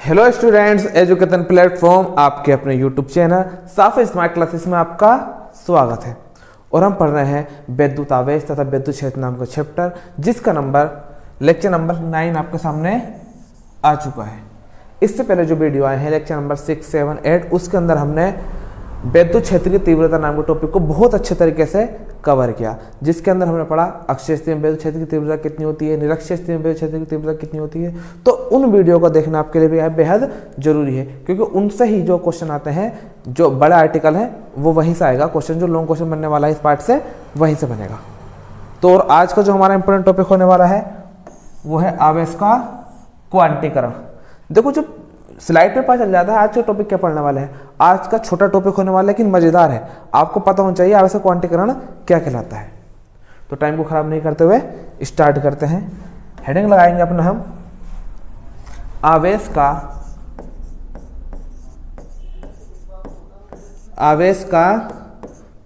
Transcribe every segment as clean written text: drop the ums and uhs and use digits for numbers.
Hello students, education platform आपके अपने YouTube channel साफ स्मार्ट क्लासेस में आपका स्वागत है। और हम पढ़ रहे हैं विद्युत आवेश तथा विद्युत क्षेत्र नाम का चैप्टर, जिसका लेक्चर नंबर 9 आपके सामने आ चुका है। इससे पहले जो वीडियो आए हैं लेक्चर नंबर 6, 7, 8, उसके अंदर हमने विद्युत क्षेत्र की तीव्रता नाम के टॉपिक को बहुत अच्छे तरीके से कवर किया, जिसके अंदर हमने पढ़ा अक्षीय स्थिति में विद्युत क्षेत्र की तीव्रता कितनी होती है, निरक्षीय स्थिति में विद्युत क्षेत्र की तीव्रता कितनी होती है। तो उन वीडियो को देखना आपके लिए भी बेहद जरूरी है, क्योंकि उनसे ही जो क्वेश्चन आते हैं, जो बड़ा आर्टिकल है वो वहीं से आएगा क्वेश्चन। जो लॉन्ग क्वेश्चन बनने वाला है इस पार्ट से वहीं से बनेगा। तो और आज का जो हमारा इंपॉर्टेंट टॉपिक होने वाला है वो है आवेश का क्वांटीकरण। देखो, जो स्लाइड पे पता चल जाता है आज का टॉपिक क्या पढ़ने वाला है। आज का छोटा टॉपिक होने वाला है लेकिन मजेदार है। आपको पता होना चाहिए आवेश का क्वांटीकरण क्या कहलाता है। तो टाइम को खराब नहीं करते हुए स्टार्ट करते हैं। हेडिंग लगाएंगे अपना हम, आवेश का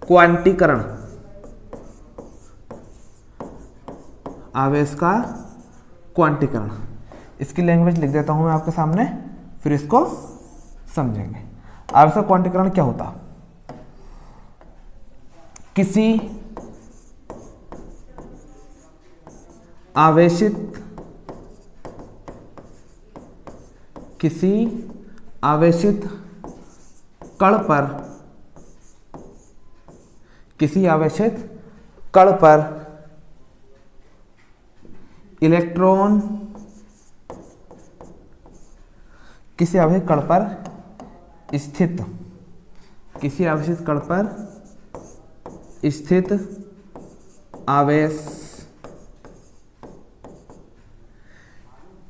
क्वांटीकरण। आवेश का क्वांटीकरण, इसकी लैंग्वेज लिख देता हूं मैं आपके सामने, फिर इसको समझेंगे। आवेश का क्वांटीकरण क्या होता? किसी आवेशित कण पर इलेक्ट्रॉन, किसी आवेशित कण पर स्थित आवेश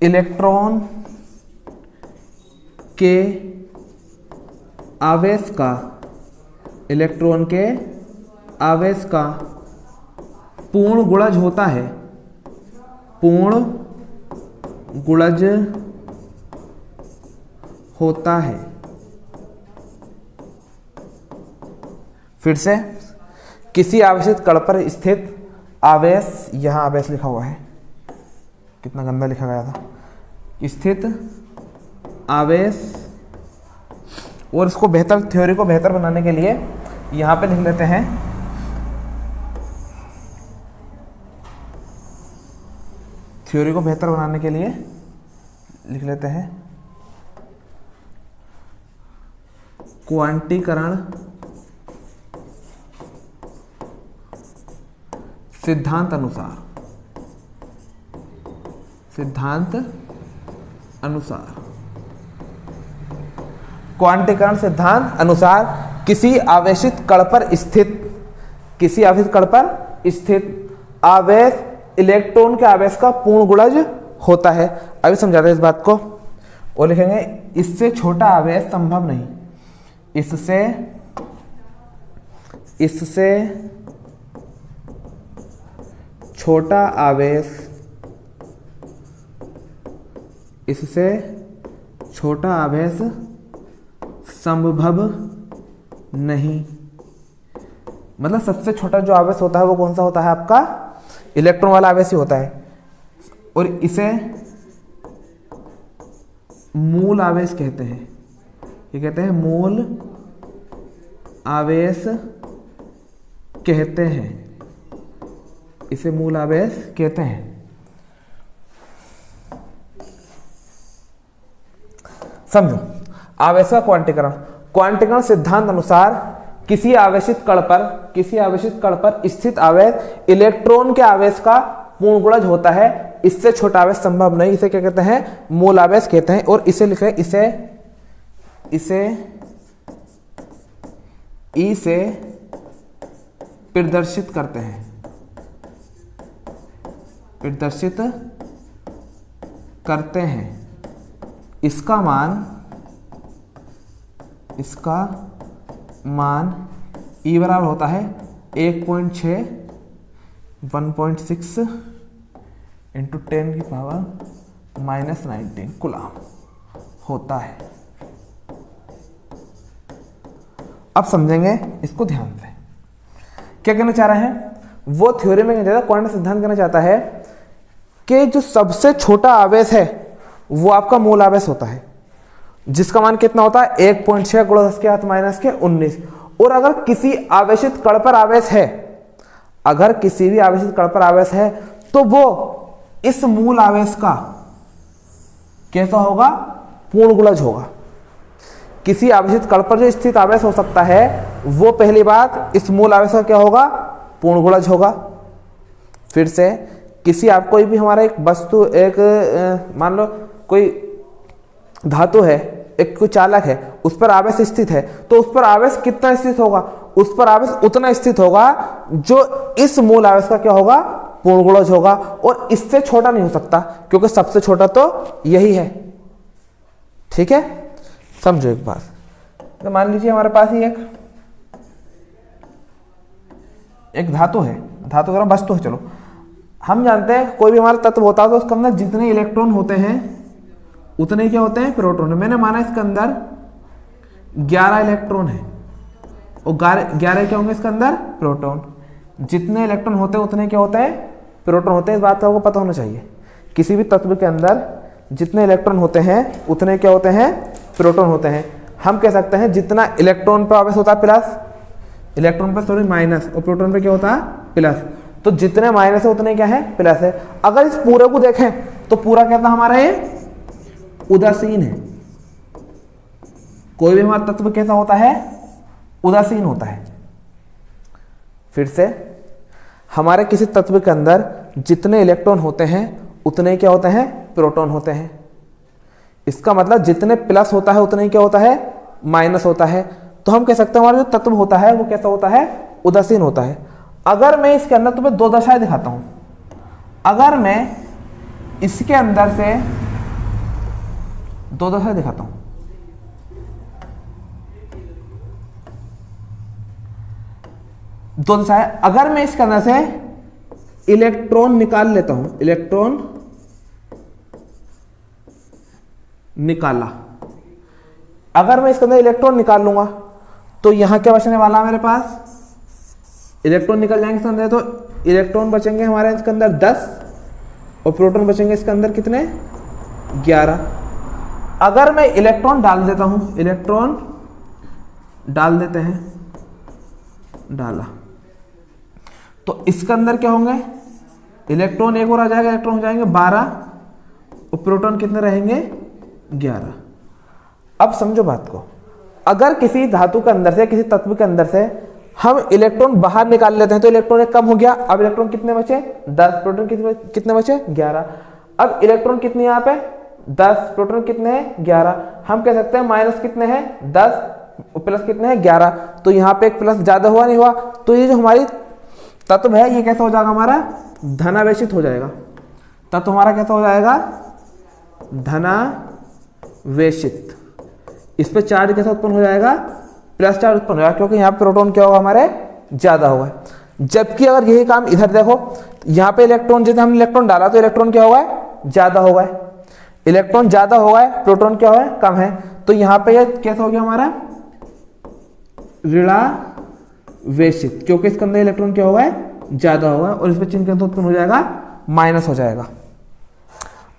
इलेक्ट्रॉन के आवेश का पूर्ण गुणज होता है, फिर से, किसी आवेशित कण पर स्थित आवेश, यहां आवेश लिखा हुआ है, कितना गंदा लिखा गया था, स्थित आवेश। और इसको बेहतर, थ्योरी को बेहतर बनाने के लिए यहां पे लिख लेते हैं क्वांटीकरण सिद्धांत अनुसार क्वांटीकरण सिद्धांत अनुसार किसी आवेशित कण पर स्थित आवेश इलेक्ट्रॉन के आवेश का पूर्ण गुणज होता है। अभी समझाते हैं इस बात को और लिखेंगे, इससे छोटा आवेश संभव नहीं। इससे छोटा आवेश संभव नहीं। मतलब सबसे छोटा जो आवेश होता है वो कौन सा होता है? आपका इलेक्ट्रॉन वाला आवेश ही होता है। और इसे मूल आवेश कहते हैं। ये कहते हैं मूल आवेश कहते हैं। इसे मूल आवेश कहते हैं। समझो, आवेश का क्वांटीकरण सिद्धांत अनुसार किसी आवेशित कण पर स्थित आवेश इलेक्ट्रॉन के आवेश का पूर्ण गुणज होता है। इससे छोटा आवेश संभव नहीं। इसे क्या कहते हैं? मूल आवेश कहते हैं। और इसे लिखे, इसे ई से प्रदर्शित करते हैं। इसका मान E बराबर होता है 1.6 1.6 इंटू 10 की पावर -19 कूलम होता है। अब समझेंगे इसको ध्यान से। क्या कहना चाह रहे हैं? वो थ्योरी में क्वांटम सिद्धांत कहना चाहता है कि जो सबसे छोटा आवेश है वो आपका मूल आवेश होता है। जिसका मान कितना होता है 1.6 गुणा 10 के घात माइनस के 19। और अगर किसी आवेशित कण पर आवेश है, अगर किसी भी आवेशित कण पर आवेश है तो वो इस मूल आवेश का कैसा होगा, पूर्ण गुणज होगा। किसी आवेशित कण पर जो स्थित आवेश हो सकता है वो पहली बात इस मूल आवेश का क्या होगा, पूर्ण गुणज होगा। फिर से किसी आप कोई भी हमारा एक वस्तु, एक मान लो कोई धातु है, एक कोई चालक है, उस पर आवेश स्थित है, तो उस पर आवेश कितना स्थित होगा, उस पर आवेश उतना स्थित होगा जो इस मूल आवेश का क्या होगा, पूर्ण गुणज होगा। और इससे छोटा नहीं हो सकता क्योंकि सबसे छोटा तो यही है। ठीक है, समझो एक बात। तो मान लीजिए हमारे पास ही एक धातु है, धातु का वस्तु है। चलो हम जानते हैं कोई भी हमारा तत्व होता है तो उसके अंदर जितने इलेक्ट्रॉन होते हैं उतने क्या होते हैं, प्रोटॉन। मैंने माना इसके अंदर 11 इलेक्ट्रॉन है और 11 क्या होंगे इसके अंदर, प्रोटॉन। जितने इलेक्ट्रॉन होते हैं उतने क्या होते हैं, प्रोटॉन होते हैं। इस बात का आपको पता होना चाहिए। किसी भी तत्व के अंदर जितने इलेक्ट्रॉन होते हैं उतने क्या होते हैं, प्रोटॉन होते हैं। हम कह सकते हैं जितना इलेक्ट्रॉन पर आवेश होता है प्लस, इलेक्ट्रॉन पर सॉरी माइनस, और प्रोटॉन पर क्या होता है, प्लस। तो जितने माइनस है उतने क्या है, प्लस है। अगर इस पूरे को देखें तो पूरा कहता हमारा ये उदासीन है। कोई भी हमारा तत्व कैसा होता है, उदासीन होता है। फिर से हमारे किसी तत्व के अंदर जितने इलेक्ट्रॉन होते हैं उतने क्या होते हैं, प्रोटॉन होते हैं। इसका मतलब जितने प्लस होता है उतने क्या होता है, माइनस होता है। तो हम कह सकते हैं हमारा जो तत्व होता है वो कैसा होता है, उदासीन होता है। अगर मैं इसके अंदर तुम्हें दो दशाएं दिखाता हूं, अगर मैं इसके अंदर से दो दशाएं दिखाता हूं, दो दशाएं, अगर मैं इसके अंदर से इलेक्ट्रॉन निकाल लेता हूं, इलेक्ट्रॉन निकाला, अगर मैं इसके अंदर इलेक्ट्रॉन निकाल लूंगा तो यहां क्या बचने वाला है मेरे पास, इलेक्ट्रॉन निकल जाएंगे इसके अंदर, तो इलेक्ट्रॉन बचेंगे हमारे इसके अंदर 10 और प्रोटॉन बचेंगे इसके अंदर कितने, 11। अगर मैं इलेक्ट्रॉन डाल देता हूं, इलेक्ट्रॉन डाल देते हैं, डाला, तो इसके अंदर क्या होंगे, इलेक्ट्रॉन एक और आ जाएगा, इलेक्ट्रॉन हो जाएंगे 12 और प्रोटॉन कितने रहेंगे, 11। अब समझो बात को, अगर किसी धातु के अंदर से, किसी तत्व के अंदर से हम इलेक्ट्रॉन बाहर निकाल लेते हैं तो इलेक्ट्रॉन एक कम हो गया। अब इलेक्ट्रॉन कितने बचे, 10, प्रोटॉन कितने बचे, 11। अब इलेक्ट्रॉन कितने यहाँ पे 10, प्रोटॉन कितने हैं 11। हम कह सकते हैं माइनस कितने हैं 10 और प्लस कितने हैं 11। तो यहाँ पे एक प्लस ज्यादा हुआ नहीं हुआ, तो ये जो हमारी तत्व है ये कैसा हो जाएगा, हमारा धनावेशित हो जाएगा। तत्व हमारा कैसा हो जाएगा, धनावेशित। इस पे चार्ज कैसा उत्पन्न हो जाएगा, प्लस चार्ज उत्पन्न होगा, क्योंकि यहाँ पे प्रोटॉन क्या होगा हमारे ज्यादा होगा। जबकि अगर यही काम इधर देखो, यहाँ पे इलेक्ट्रॉन, जैसे हम इलेक्ट्रॉन डाला तो इलेक्ट्रॉन क्या होगा, ज्यादा होगा, इलेक्ट्रॉन ज्यादा होगा, प्रोटॉन क्या है, कम है। तो यहाँ पे ये कैसा हो गया हमारा ऋणावेशित, क्योंकि इसके अंदर इलेक्ट्रॉन क्या होगा, ज्यादा होगा, और इस पर चिन्ह कैसे उत्पन्न हो जाएगा, माइनस हो जाएगा।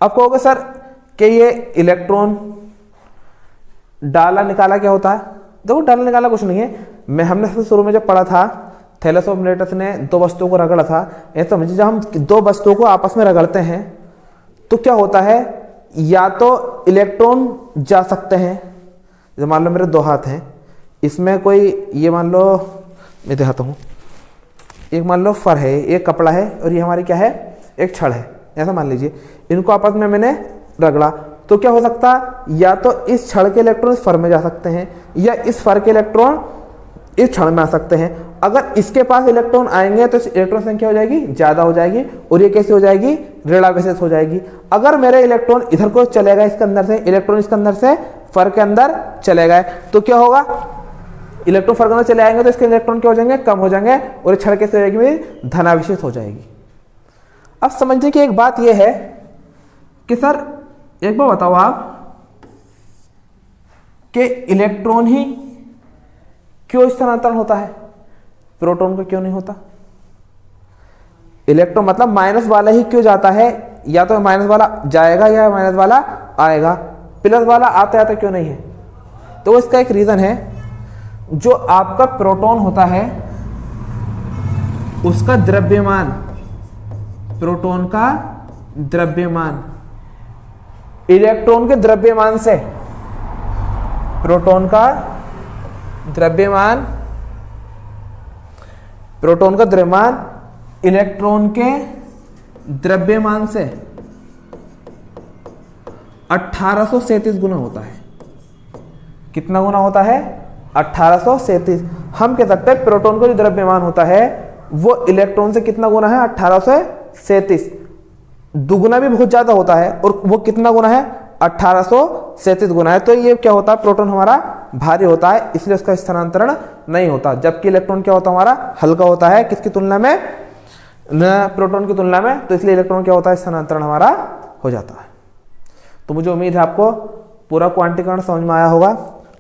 अब कहोगे सर कि ये इलेक्ट्रॉन डाला निकाला क्या होता है। देखो डाला निकाला कुछ नहीं है, हमने सबसे शुरू में जब पढ़ा था, थैलेस ऑफ मिलेटस ने दो वस्तुओं को रगड़ा था। ऐसा समझिए, जब हम दो वस्तुओं को आपस में रगड़ते हैं तो क्या होता है, या तो इलेक्ट्रॉन जा सकते हैं, जैसे मान लो मेरे दो हाथ हैं, इसमें कोई ये मान लो, मैं दिखाता हूँ, एक मान लो फर है, एक कपड़ा है, और ये हमारी क्या है, एक छड़ है, ऐसा मान लीजिए। इनको आपस में मैंने रगड़ा तो क्या हो सकता है, या तो इस छड़ के इलेक्ट्रॉन इस फर में जा सकते हैं, या इस फर के इलेक्ट्रॉन इस क्षण में आ सकते हैं। अगर इसके पास इलेक्ट्रॉन आएंगे तो इलेक्ट्रॉन संख्या हो जाएगी ज्यादा हो जाएगी, और ये कैसे हो जाएगी, ऋणावेशित हो जाएगी। अगर मेरे इलेक्ट्रॉन इधर को चले गए, इसके अंदर से इलेक्ट्रॉन इसके अंदर से फर के अंदर चले गए, तो क्या होगा, इलेक्ट्रॉन फर के अंदर चले आएंगे तो इसके इलेक्ट्रॉन क्या हो जाएंगे, कम हो जाएंगे, और ये क्षण कैसे हो जाएगी, मेरी धनावेशित हो जाएगी। अब समझिए कि एक बात यह है कि सर एक बार बताओ आप कि इलेक्ट्रॉन ही क्यों स्थानांतरण होता है, प्रोटॉन को क्यों नहीं होता। इलेक्ट्रॉन मतलब माइनस वाला ही क्यों जाता है, या तो माइनस वाला जाएगा या माइनस वाला आएगा। प्लस वाला आता आता क्यों नहीं है? तो इसका एक रीजन है, जो आपका प्रोटॉन होता है उसका द्रव्यमान, प्रोटॉन का द्रव्यमान इलेक्ट्रॉन के द्रव्यमान से, प्रोटॉन का द्रव्यमान, प्रोटॉन का द्रव्यमान इलेक्ट्रॉन के द्रव्यमान से 1837 गुना होता है। कितना गुना होता है? 1837। हम कह सकते हैं प्रोटॉन का जो द्रव्यमान होता है वो इलेक्ट्रॉन से कितना गुना है? 1837। दुगुना भी बहुत ज्यादा होता है, और वो कितना गुना है? 1837 गुना है। तो ये क्या होता है? प्रोटॉन हमारा भारी होता है, इसलिए उसका स्थानांतरण नहीं होता। जबकि इलेक्ट्रॉन क्या होता है? हमारा हल्का होता है। किसकी तुलना में? प्रोटॉन की तुलना में। तो इसलिए इलेक्ट्रॉन क्या होता है? स्थानांतरण हमारा हो जाता है। तो मुझे उम्मीद है आपको पूरा क्वांटीकरण समझ में आया होगा,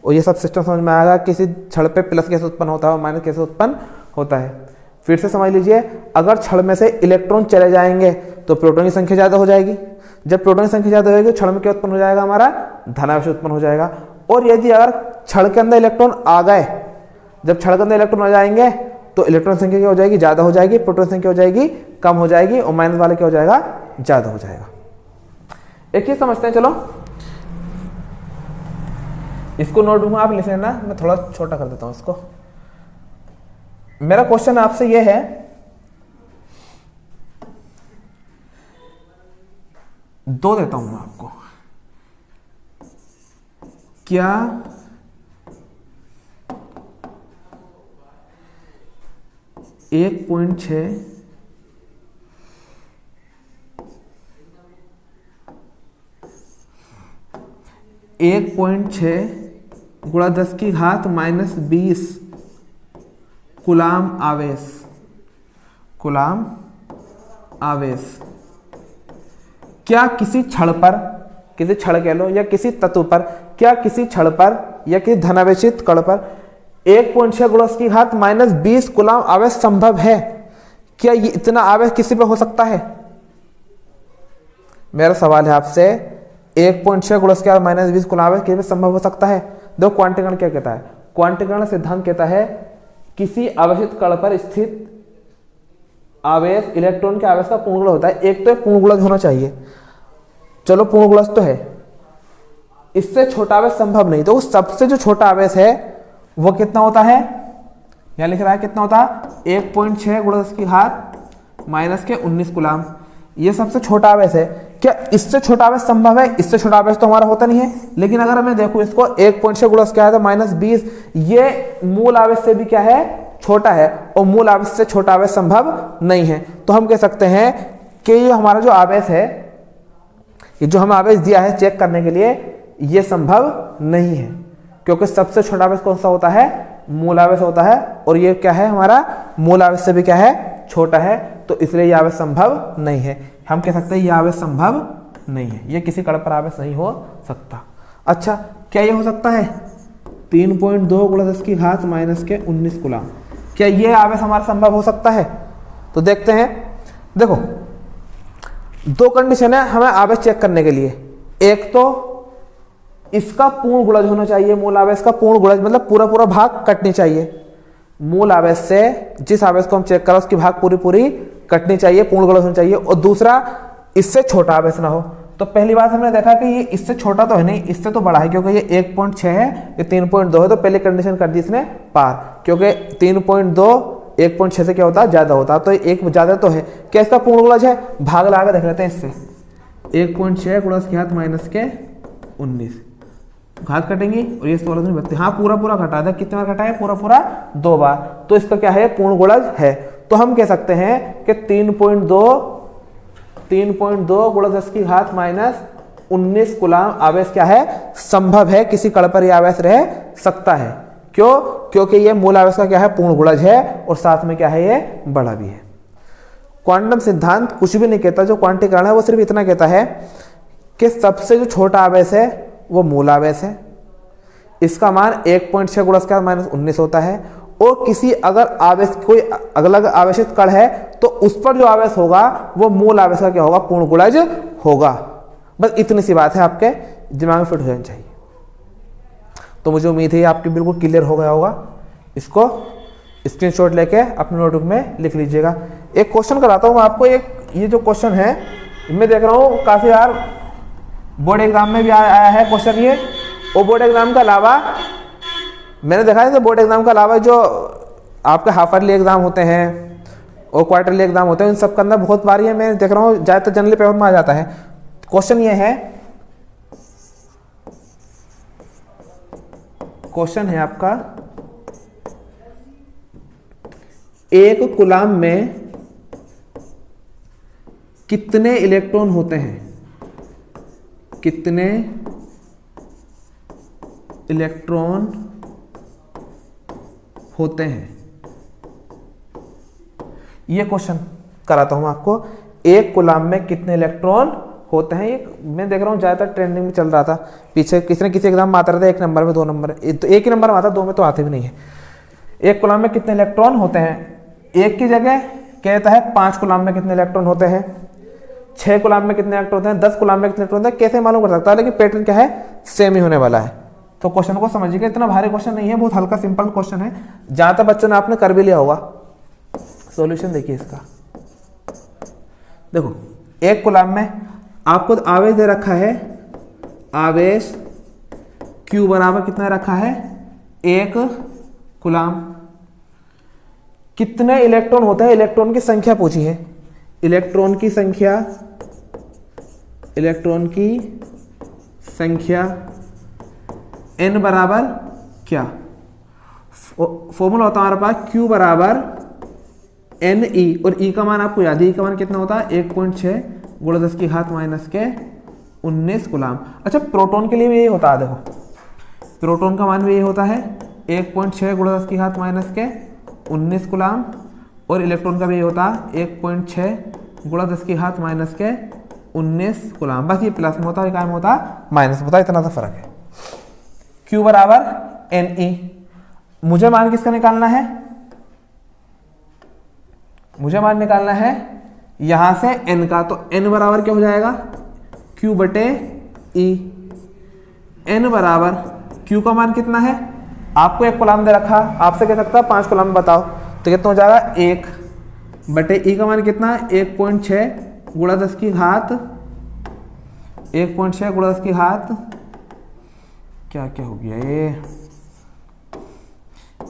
और ये सब सिस्टम समझ में आएगा। किसी छड़ पे प्लस कैसे उत्पन्न होता है और माइनस कैसे उत्पन्न होता है। फिर से समझ लीजिए, अगर छड़ में से इलेक्ट्रॉन चले जाएंगे तो प्रोटॉन की संख्या ज्यादा हो जाएगी। जब प्रोटॉन की संख्या ज्यादा होगी तो छड़ में क्या उत्पन्न हो जाएगा? हमारा धनावेश उत्पन्न हो जाएगा। और यदि अगर छड़ के अंदर इलेक्ट्रॉन आ गए, जब छड़ के अंदर इलेक्ट्रॉन आ जाएंगे तो इलेक्ट्रॉन संख्या क्या हो जाएगी? ज्यादा हो जाएगी। प्रोटॉन संख्या हो जाएगी कम हो जाएगी, और माइनस वाले क्या हो जाएगा? ज्यादा हो जाएगा। एक चीज समझते हैं, चलो इसको नोटबुक में आप लिख लेना, मैं थोड़ा छोटा कर देता हूं इसको। मेरा क्वेश्चन आपसे यह है, दो देता हूं मैं आपको। क्या 1.6 गुणा 10 की घात -20 कूलाम आवेश, कूलाम आवेश क्या किसी छड़ पर, किसी छड़ कह लो या किसी तत्व पर, क्या किसी छड़ पर या किसी धनावेशित कण पर 1.6 गुणा 10 की घात -20 कूलाम आवेश संभव है? क्या ये इतना आवेश किसी पर हो सकता है? मेरा सवाल है आपसे, 1.6 गुणा 10 की घात -20 कूलाम आवेश किसी पर संभव हो सकता है? देखो क्वांटीकरण क्या कहता है? क्वांटीकरण सिद्धांत कहता है किसी आवेशित कण पर स्थित आवेश इलेक्ट्रॉन के आवेश का पूर्ण गुणज होता है। एक तो पूर्ण गुणज होना चाहिए, चलो पूर्ण गुणज तो है, इससे छोटा आवेश संभव नहीं। तो सबसे जो छोटा आवेश है वो कितना होता है? यहां लिख रहा है कितना होता है? 1.6 गुणा 10 की घात -19 कूलाम। ये सबसे छोटा आवेश है। क्या इससे छोटा आवेश संभव है? इससे छोटा आवेश तो हमारा होता नहीं है। लेकिन अगर मैं देखूं इसको 1.6 गुणा 10 की घात -20, ये मूल आवेश से भी क्या है? छोटा है, और मूल आवेश से छोटा आवेश संभव नहीं है। तो हम कह सकते हैं कि ये हमारा जो आवेश है, ये जो हमें आवेश दिया है चेक करने के लिए, ये संभव नहीं है, क्योंकि सबसे छोटा आवेश कौन सा होता है? मूल आवेश होता है, और ये क्या है? हमारा मूल आवेश से भी क्या है? छोटा है। तो इसलिए यह आवेश संभव नहीं है। हम कह सकते हैं यह आवेश संभव नहीं है, यह किसी कण पर आवेश नहीं हो सकता। अच्छा, क्या यह हो सकता है? 3.2 गुणा 10 की घात -19 कूलाम, क्या यह आवेश हमारा संभव हो सकता है? तो देखते हैं। देखो, दो कंडीशन है हमें आवेश चेक करने के लिए। एक तो इसका पूर्ण गुणज होना चाहिए, मूल आवेश का पूर्ण गुणज, मतलब पूरा पूरा भाग कटनी चाहिए। मूल आवेश से जिस आवेश को हम चेक कर रहे हैं उसकी भाग पूरी पूरी कटनी चाहिए, पूर्ण गुणज होना चाहिए। और दूसरा, इससे छोटा आवेश ना हो। तो पहली बात हमने देखा कि ये इससे छोटा तो है नहीं, इससे तो बड़ा है, क्योंकि ये 1.6 है, ये 3.2 है। तो पहले कंडीशन कर दी इसने पार, क्योंकि 3.2 1.6 से क्या होता है? ज्यादा होता है। तो एक ज्यादा तो है। क्या इसका पूर्ण गुणज है? भाग लगा देख लेते हैं इससे। 1.6 गुणा 10 की घात -19, घात कटेंगी और ये 16 नहीं बचते। हाँ, पूरा पूरा घटा था। कितने बार घटा है? पूरा पूरा 2 बार। तो इसका क्या है? पूर्ण गुणज है। तो हम कह सकते हैं कि 3.2 गुणा 10 की घात -19 कूलाम आवेश क्या है? संभव है, किसी कण पर यह आवेश रह सकता है। क्यों? क्योंकि ये मूल आवेश का क्या है? पूर्ण गुणज है, और साथ में क्या है? ये बड़ा भी है। क्वांटम सिद्धांत कुछ भी नहीं कहता। जो क्वांटीकरण है वो सिर्फ इतना कहता है कि सबसे जो छोटा आवेश है वो मूल आवेश है, इसका मान 1.6 गुणा 10 की घात -19 होता है। और किसी अगर आवेश, कोई अलग आवेशित कण है, तो उस पर जो आवेश होगा वो मूल आवेश का क्या होगा? पूर्ण गुणज होगा। बस इतनी सी बात है आपके। दिमाग में फिट हो जानी चाहिए। तो मुझे उम्मीद है ये आपके बिल्कुल क्लियर हो गया होगा। इसको स्क्रीनशॉट लेके अपने नोटबुक में लिख लीजिएगा। एक क्वेश्चन कराता हूँ मैं आपको। एक ये जो क्वेश्चन है मैं देख रहा हूँ काफ़ी बार बोर्ड एग्जाम में भी आया है क्वेश्चन ये, और बोर्ड एग्जाम के अलावा मैंने देखा है तो बोर्ड एग्जाम के अलावा जो आपके हाफ ईयरली एग्जाम होते हैं और क्वार्टरली एग्जाम होते हैं उन सब के अंदर बहुत बार ये मैं देख रहा हूँ ज़्यादातर जनरल पेपर में आ जाता है। क्वेश्चन ये है, क्वेश्चन है आपका, एक कूलाम में कितने इलेक्ट्रॉन होते हैं? कितने इलेक्ट्रॉन होते हैं? ये क्वेश्चन कराता हूं आपको। एक कूलाम में कितने इलेक्ट्रॉन होते हैं? ये मैं देख रहा हूं ज्यादातर ट्रेंडिंग में चल रहा था। पीछे किसी न किसी एग्जाम में आता रहता है, 1 नंबर में 2 नंबर, तो एक ही नंबर में आता, 2 में तो आते भी नहीं है। एक कूलाम में कितने इलेक्ट्रॉन होते हैं? एक की जगह कहता है 5 कूलाम में कितने इलेक्ट्रॉन होते हैं, 6 कूलाम में कितने इलेक्ट्रॉन होते हैं, 10 कूलाम में कितने इलेक्ट्रॉन होते हैं, कैसे मालूम कर सकता है? लेकिन पैटर्न क्या है, सेम ही होने वाला है। तो क्वेश्चन को समझिएगा, इतना भारी क्वेश्चन नहीं है, बहुत हल्का सिंपल क्वेश्चन है। जहां तक बच्चों ने आपने कर भी लिया होगा। सॉल्यूशन देखिए इसका। देखो एक कूलाम में आपको आवेश दे रखा है, आवेश Q बराबर कितना रखा है, 1 कूलाम। कितने इलेक्ट्रॉन होते हैं? इलेक्ट्रॉन की संख्या पूछी है। इलेक्ट्रॉन की संख्या, इलेक्ट्रॉन की संख्या n बराबर क्या? फॉर्मूला होता है हमारे पास Q बराबर NE, और E का मान आपको याद है, E का मान कितना होता है, 1.6 गुणा 10 की घात माइनस के 19 कूलाम। अच्छा प्रोटॉन के लिए भी यही होता है। देखो प्रोटॉन का मान भी यही होता है, 1.6 गुणा 10 की घात माइनस के 19 कूलाम, और इलेक्ट्रॉन का भी यही होता है 1.6 गुणा 10 की घात माइनस के 19 कूलाम। बस ये प्लस में होता है, क्या में होता है, माइनस में होता है, इतना सा फर्क है। Q बराबर NE। मुझे मान किसका निकालना है? मुझे मान निकालना है यहां से n का। तो n बराबर क्या हो जाएगा, Q बटे E। n बराबर Q का मान कितना है, आपको 1 कूलाम दे रखा, आपसे कह सकता है 5 कूलाम बताओ, तो कितना हो जाएगा, 1 बटे E का मान कितना है, 1.6 गुणा 10 की घात, 1.6 गुणा 10 की घात, क्या क्या हो गया ये,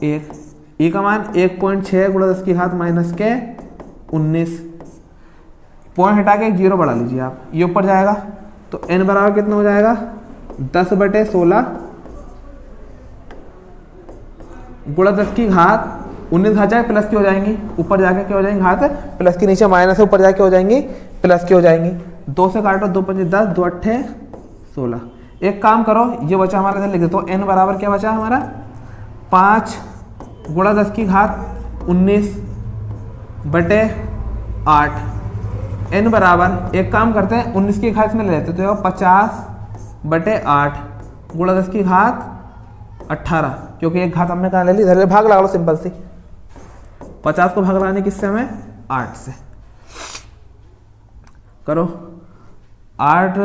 1। E का मान 1.6 गुणा 10 की घात माइनस के 19, पॉइंट हटा के 0 बढ़ा लीजिए आप, ये ऊपर जाएगा। तो n बराबर कितना हो जाएगा, 10 बटे 16 गुणा 10 की घात 19 घात जाए प्लस की हो जाएंगी, ऊपर जाके क्या हो जाएंगी, घात प्लस की, नीचे माइनस है, ऊपर जाके हो जाएंगी प्लस की हो जाएंगी। 2 से काटो, 2 5 10, 2 8 16। एक काम करो, ये बचा हमारा, इधर लिख दो। तो n बराबर क्या बचा हमारा, 5 गुणा 10 की घात 19 बटे 8। n बराबर, एक काम करते हैं 19 की घात में ले लेते, तो 50 बटे 8 गुणा 10 की घात 18, क्योंकि एक घात हमने कहाँ ले ली, इधर भाग लगा लो सिंपल सी। 50 को भाग लगाने किससे हमें, 8 से। करो 8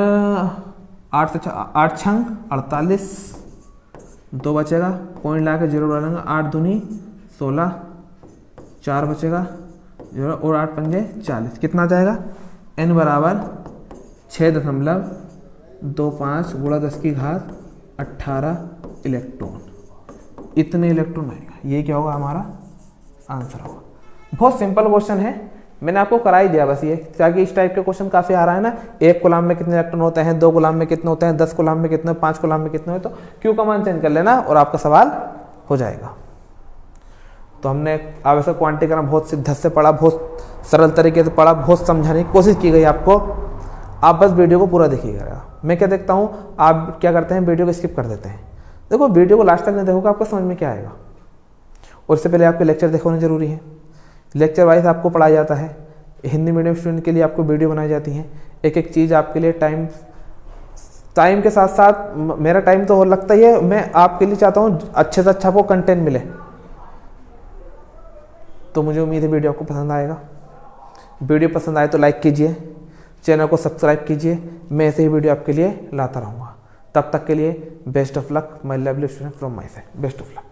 छंग 48, 2 बचेगा, पॉइंट ला के 0 डालेंगे, 8 दूनी 16, 4 बचेगा 0, और 8 पंजे 40, कितना जाएगा, n बराबर 6.25 गुणा 10 की घात 18 इलेक्ट्रॉन। इतने इलेक्ट्रॉन आएगा, ये क्या होगा, हमारा आंसर होगा। बहुत सिंपल क्वेश्चन है, मैंने आपको करा ही दिया बस ये, ताकि इस टाइप के क्वेश्चन काफी आ रहा है ना, 1 कूलाम में कितने इलेक्ट्रॉन होते हैं, 2 कूलाम में कितने होते हैं, 10 कूलाम में कितने, 5 कूलाम में कितने हो, तो Q का मान चेंज कर लेना और आपका सवाल हो जाएगा। तो हमने आवश्यक क्वांटिटी करना बहुत सिद्धत से पढ़ा, बहुत सरल तरीके से पढ़ा, बहुत समझाने की कोशिश की गई आपको। आप बस वीडियो को पूरा देखिएगा। मैं क्या देखता हूँ, आप क्या करते हैं, वीडियो को स्किप कर देते हैं। देखो वीडियो को लास्ट तक नहीं देखोगे, आपको समझ में क्या आएगा। और इससे पहले आपके लेक्चर देखना जरूरी है, लेक्चर वाइज आपको पढ़ाया जाता है। हिंदी मीडियम स्टूडेंट के लिए आपको वीडियो बनाई जाती हैं, एक एक चीज़ आपके लिए टाइम के साथ साथ, मेरा टाइम तो लगता ही है, मैं आपके लिए चाहता हूँ अच्छे से अच्छा आपको कंटेंट मिले। तो मुझे उम्मीद है वीडियो आपको पसंद आएगा। वीडियो पसंद आए तो लाइक कीजिए, चैनल को सब्सक्राइब कीजिए, मैं ऐसे ही वीडियो आपके लिए लाता रहूँगा। तब तक के लिए best of luck, my lovely student from my side, best of luck.